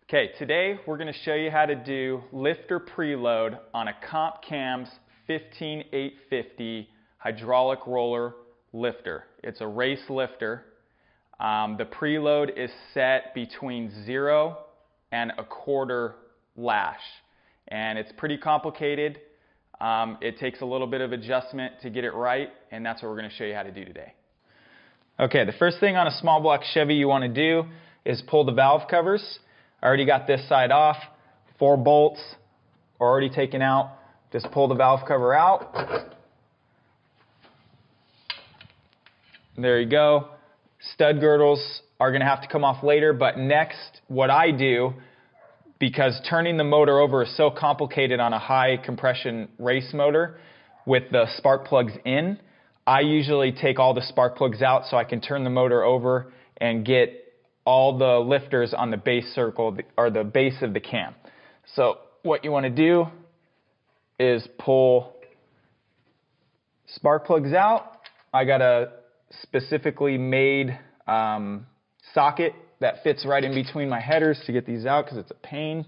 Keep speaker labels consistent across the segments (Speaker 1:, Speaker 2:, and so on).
Speaker 1: Okay, today we're going to show you how to do lifter preload on a Comp Cams 15850 hydraulic roller lifter. It's a race lifter. The preload is set between 0 and 1/4 lash, and it's pretty complicated. It takes a little bit of adjustment to get it right, and that's what we're going to show you how to do today. Okay, the first thing on a small block Chevy you want to do is pull the valve covers. I already got this side off. 4 bolts are already taken out. Just pull the valve cover out. There you go. Stud girdles are going to have to come off later, but next what I do, because turning the motor over is so complicated on a high compression race motor with the spark plugs in, I usually take all the spark plugs out so I can turn the motor over and get all the lifters on the base circle or the base of the cam. So what you want to do is pull spark plugs out. I got a specifically made socket that fits right in between my headers to get these out because it's a pain.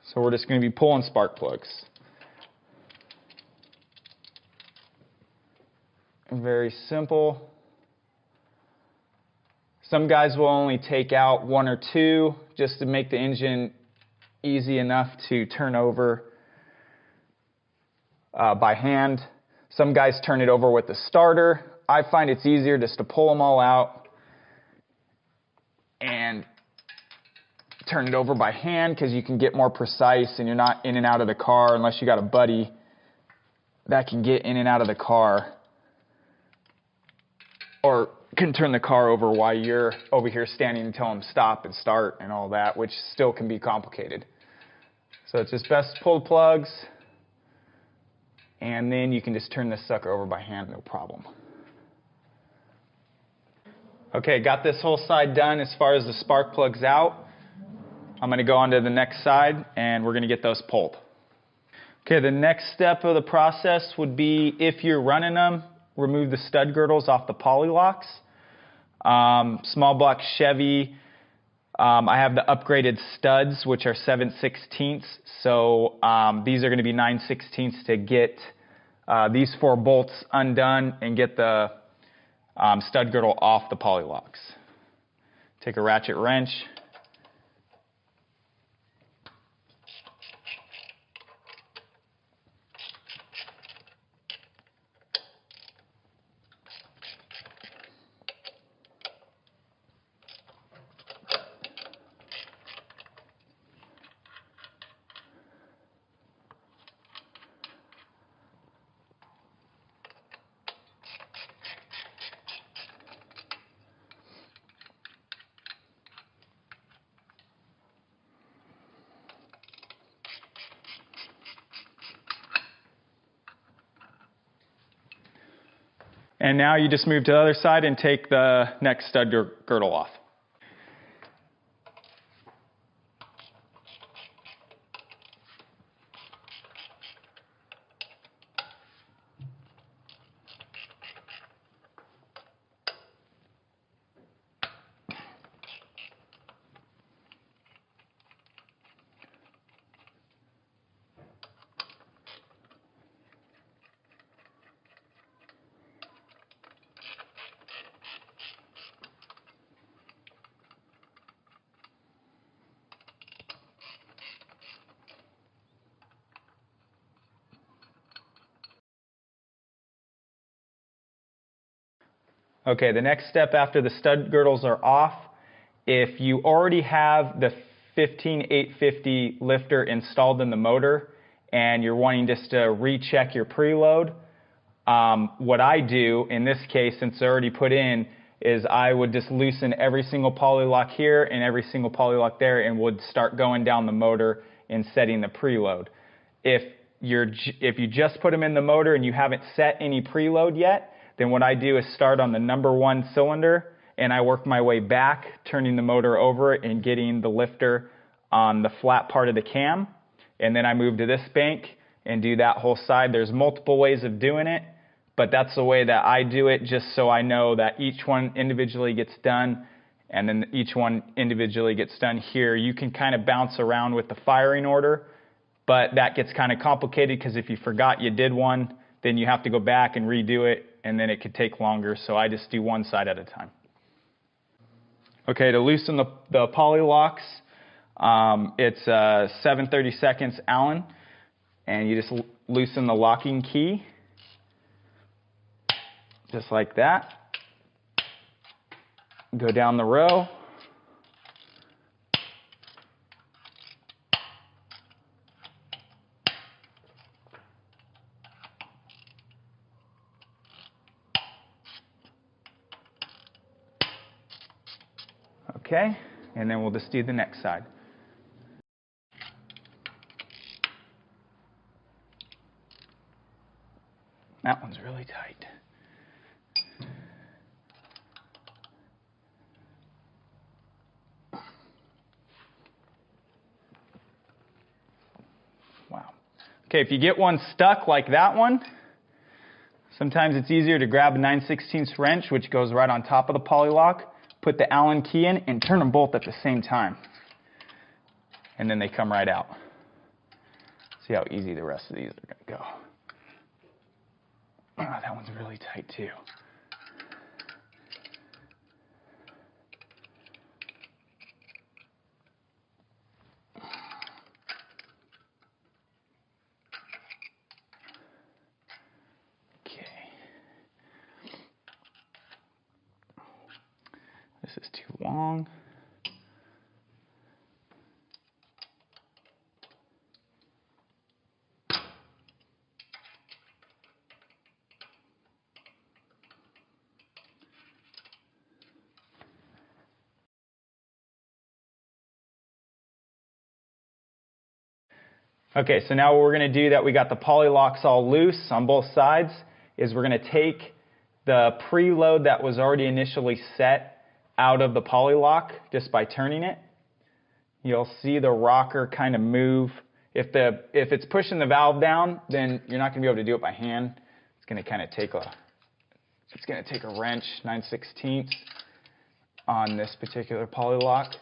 Speaker 1: So we're just going to be pulling spark plugs. Very simple. Some guys will only take out 1 or 2 just to make the engine easy enough to turn over by hand. Some guys turn it over with the starter. I find it's easier just to pull them all out and turn it over by hand because you can get more precise and you're not in and out of the car unless you got a buddy that can get in and out of the car or can turn the car over while you're over here standing and tell them stop and start and all that, which still can be complicated. So it's just best to pull the plugs, and then you can just turn this sucker over by hand, no problem. Okay, got this whole side done as far as the spark plugs out. I'm going to go on to the next side, and we're going to get those pulled. Okay, the next step of the process would be, if you're running them, remove the stud girdles off the poly locks. Small block Chevy, I have the upgraded studs, which are 7/16, so these are going to be 9/16 to get these 4 bolts undone and get the stud girdle off the poly locks. Take a ratchet wrench. And now you just move to the other side and take the next stud girdle off. Okay, the next step after the stud girdles are off, if you already have the 15850 lifter installed in the motor and you're wanting just to recheck your preload, what I do in this case, since it's already put in, is I would just loosen every single poly lock here and every single poly lock there and would start going down the motor and setting the preload. If you just put them in the motor and you haven't set any preload yet, then what I do is start on the number 1 cylinder and I work my way back, turning the motor over and getting the lifter on the flat part of the cam. And then I move to this bank and do that whole side. There's multiple ways of doing it, but that's the way that I do it, just so I know that each one individually gets done and then each one individually gets done here. You can kind of bounce around with the firing order, but that gets kind of complicated because if you forgot you did one, then you have to go back and redo it, and then it could take longer, so I just do one side at a time. Okay, to loosen the poly locks, it's 7/32 Allen, and you just loosen the locking key, just like that. Go down the row. Okay, and then we'll just do the next side. That one's really tight. Wow. Okay, if you get one stuck like that one, sometimes it's easier to grab a 9/16 wrench, which goes right on top of the poly lock, put the Allen key in, and turn them both at the same time. And then they come right out. See how easy the rest of these are going to go. Oh, that one's really tight too. Okay. This is too long. Okay, so now what we're going to do that we got the poly locks all loose on both sides is we're going to take the preload that was already initially set out of the poly lock just by turning it. You'll see the rocker kind of move. If it's pushing the valve down, then you're not going to be able to do it by hand. It's going to kind of take a wrench, 9/16 on this particular poly lock.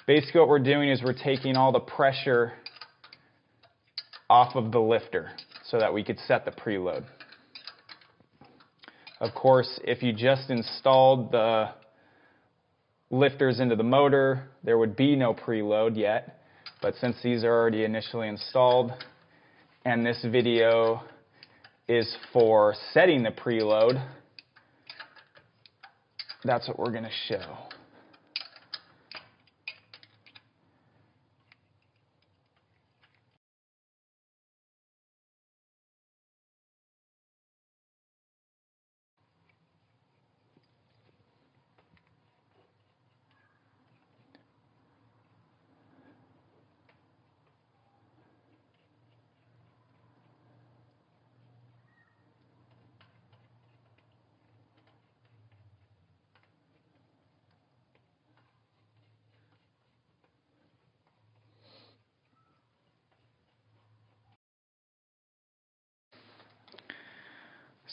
Speaker 1: Basically what we're doing is we're taking all the pressure off of the lifter so that we could set the preload. Of course, if you just installed the lifters into the motor, there would be no preload yet. But since these are already initially installed, and this video is for setting the preload, that's what we're going to show.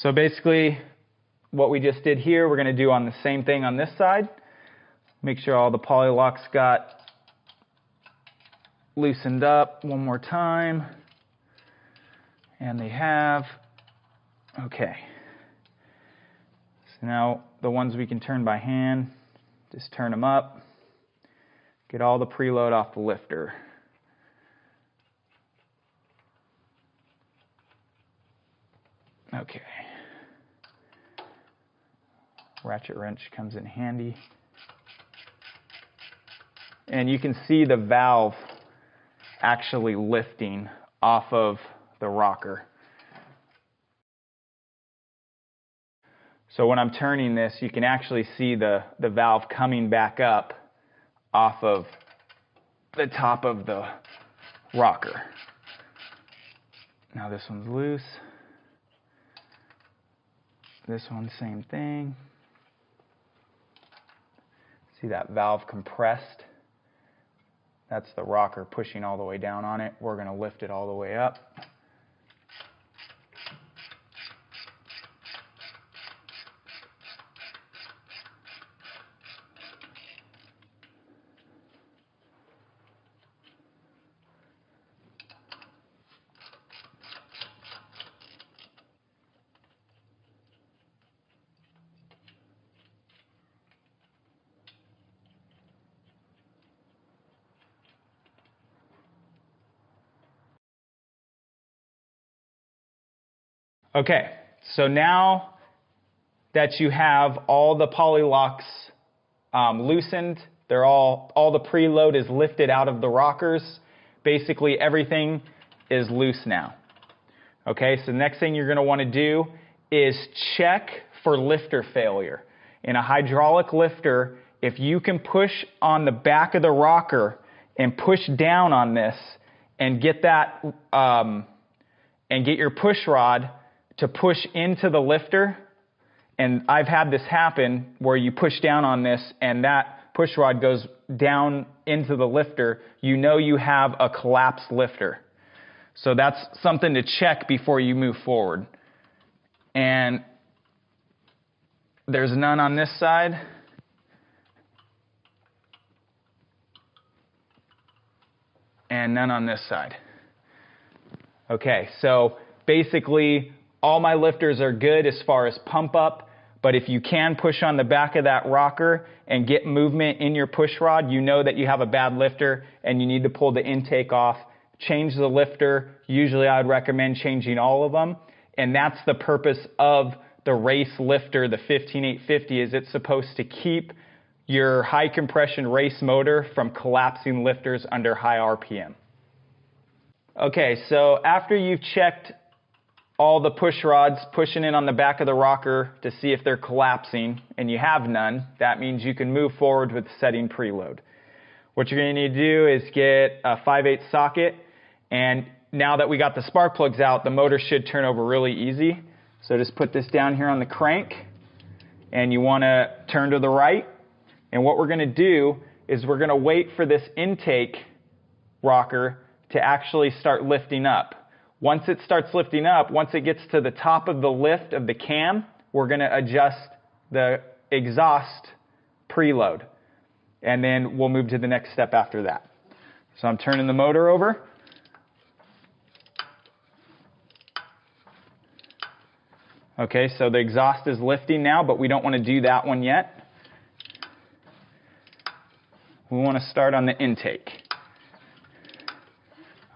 Speaker 1: So basically, what we just did here, we're going to do on the same thing on this side. Make sure all the poly locks got loosened up one more time. And they have. Okay. So now the ones we can turn by hand, just turn them up. Get all the preload off the lifter. Okay. Ratchet wrench comes in handy. And you can see the valve actually lifting off of the rocker. So when I'm turning this, you can actually see the valve coming back up off of the top of the rocker. Now this one's loose. This one, same thing. See that valve compressed? That's the rocker pushing all the way down on it. We're going to lift it all the way up. Okay, so now that you have all the poly locks loosened, all the preload is lifted out of the rockers. Basically everything is loose now. Okay, so the next thing you're going to want to do is check for lifter failure. In a hydraulic lifter, if you can push on the back of the rocker and push down on this and get that and get your push rod to push into the lifter, and I've had this happen where you push down on this and that push rod goes down into the lifter, you know you have a collapsed lifter. So that's something to check before you move forward. And there's none on this side. And none on this side. Okay, so basically all my lifters are good as far as pump up, but if you can push on the back of that rocker and get movement in your push rod, you know that you have a bad lifter and you need to pull the intake off. Change the lifter. Usually I would recommend changing all of them, and that's the purpose of the race lifter, the 15850, is it's supposed to keep your high compression race motor from collapsing lifters under high RPM. Okay, so after you've checked all the push rods pushing in on the back of the rocker to see if they're collapsing, and you have none, that means you can move forward with setting preload. What you're going to need to do is get a 5/8 socket, and now that we got the spark plugs out, the motor should turn over really easy. So just put this down here on the crank, and you want to turn to the right. And what we're going to do is we're going to wait for this intake rocker to actually start lifting up. Once it starts lifting up, once it gets to the top of the lift of the cam, we're going to adjust the exhaust preload. And then we'll move to the next step after that. So I'm turning the motor over. Okay, so the exhaust is lifting now, but we don't want to do that one yet. We want to start on the intake.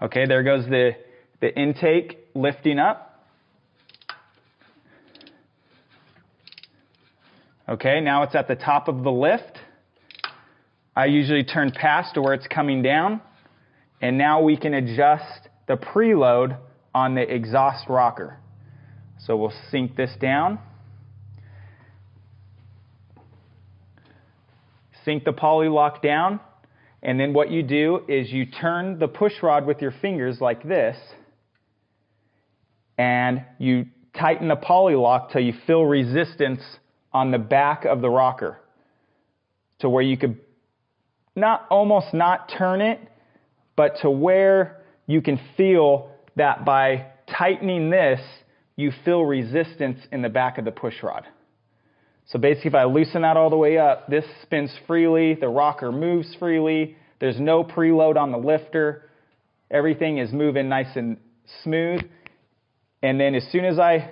Speaker 1: Okay, there goes the intake lifting up. Okay, now it's at the top of the lift. I usually turn past to where it's coming down, and now we can adjust the preload on the exhaust rocker. So we'll sink this down. Sink the poly lock down, and then what you do is you turn the push rod with your fingers like this, and you tighten the poly lock till you feel resistance on the back of the rocker, to where you could almost not turn it, but to where you can feel that by tightening this, you feel resistance in the back of the push rod. So basically, if I loosen that all the way up, this spins freely, the rocker moves freely, there's no preload on the lifter, everything is moving nice and smooth. And then as soon as I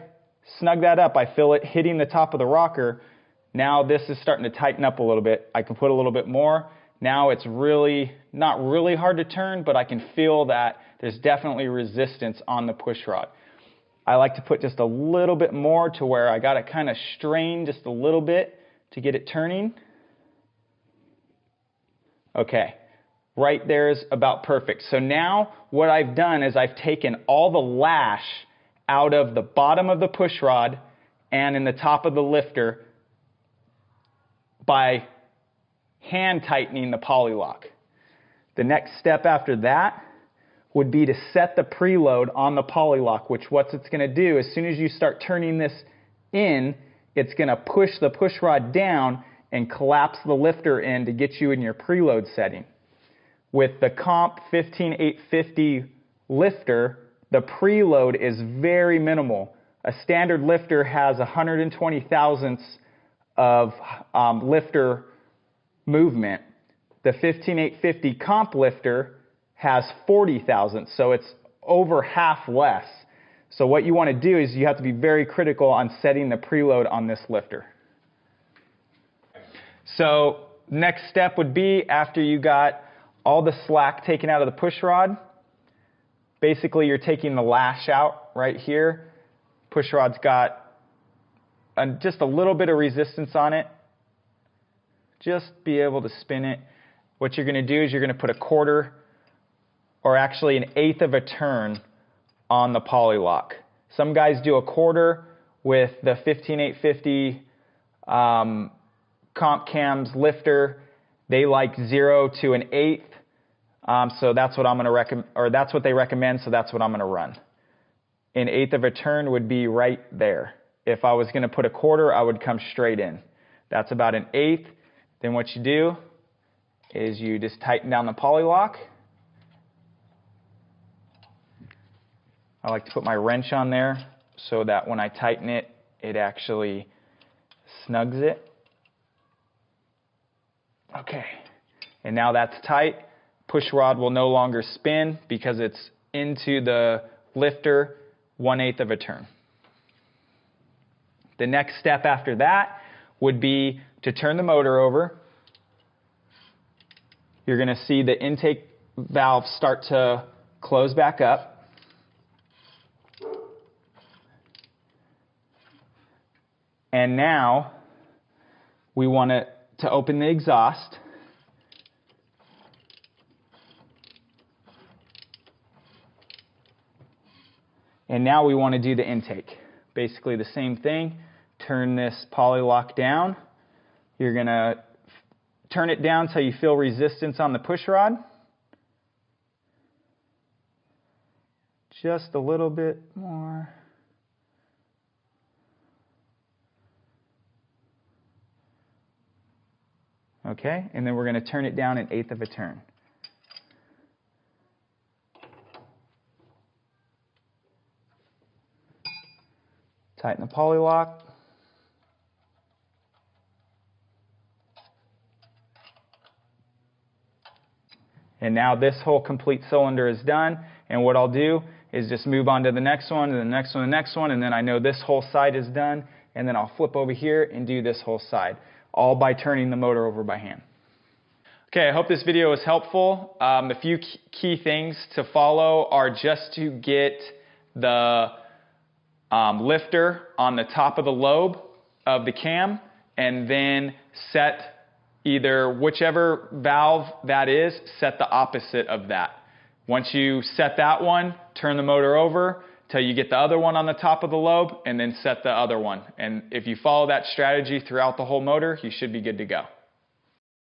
Speaker 1: snug that up, I feel it hitting the top of the rocker. Now this is starting to tighten up a little bit. I can put a little bit more. Now it's really, not really hard to turn, but I can feel that there's definitely resistance on the push rod. I like to put just a little bit more to where I got to kind of strain just a little bit to get it turning. Okay, right there is about perfect. So now what I've done is I've taken all the lash out of the bottom of the push rod and in the top of the lifter by hand tightening the poly lock. The next step after that would be to set the preload on the poly lock, which what it's going to do, as soon as you start turning this in, it's going to push the push rod down and collapse the lifter in to get you in your preload setting. With the comp 15850 lifter, the preload is very minimal. A standard lifter has 120 thousandths of lifter movement. The 15850 comp lifter has 40 thousandths, so it's over half less. So what you want to do is you have to be very critical on setting the preload on this lifter. So next step would be, after you got all the slack taken out of the push rod, basically you're taking the lash out right here. Push rod's got just a little bit of resistance on it. Just be able to spin it. What you're going to do is you're going to put a quarter, or actually an eighth of a turn on the poly lock. Some guys do a quarter with the 15850 comp cams lifter. They like 0 to an eighth. So that's what I'm going to recommend, or that's what they recommend, so that's what I'm going to run. An eighth of a turn would be right there. If I was going to put a quarter, I would come straight in. That's about an eighth. Then what you do is you just tighten down the poly lock. I like to put my wrench on there so that when I tighten it, it actually snugs it. Okay, and now that's tight. Push rod will no longer spin because it's into the lifter 1/8 of a turn. The next step after that would be to turn the motor over. You're going to see the intake valve start to close back up. And now we want to open the exhaust. And now we want to do the intake. Basically the same thing. Turn this poly lock down. You're going to turn it down until you feel resistance on the push rod. Just a little bit more. Okay, and then we're going to turn it down 1/8 of a turn. Tighten the poly lock. And now this whole complete cylinder is done. And what I'll do is just move on to the next one, and the next one, the next one, and then I know this whole side is done. And then I'll flip over here and do this whole side, all by turning the motor over by hand. Okay, I hope this video was helpful. The few key things to follow are just to get the lifter on the top of the lobe of the cam, and then set either whichever valve that is, set the opposite of that. Once you set that one, turn the motor over till you get the other one on the top of the lobe, and then set the other one. And if you follow that strategy throughout the whole motor, you should be good to go.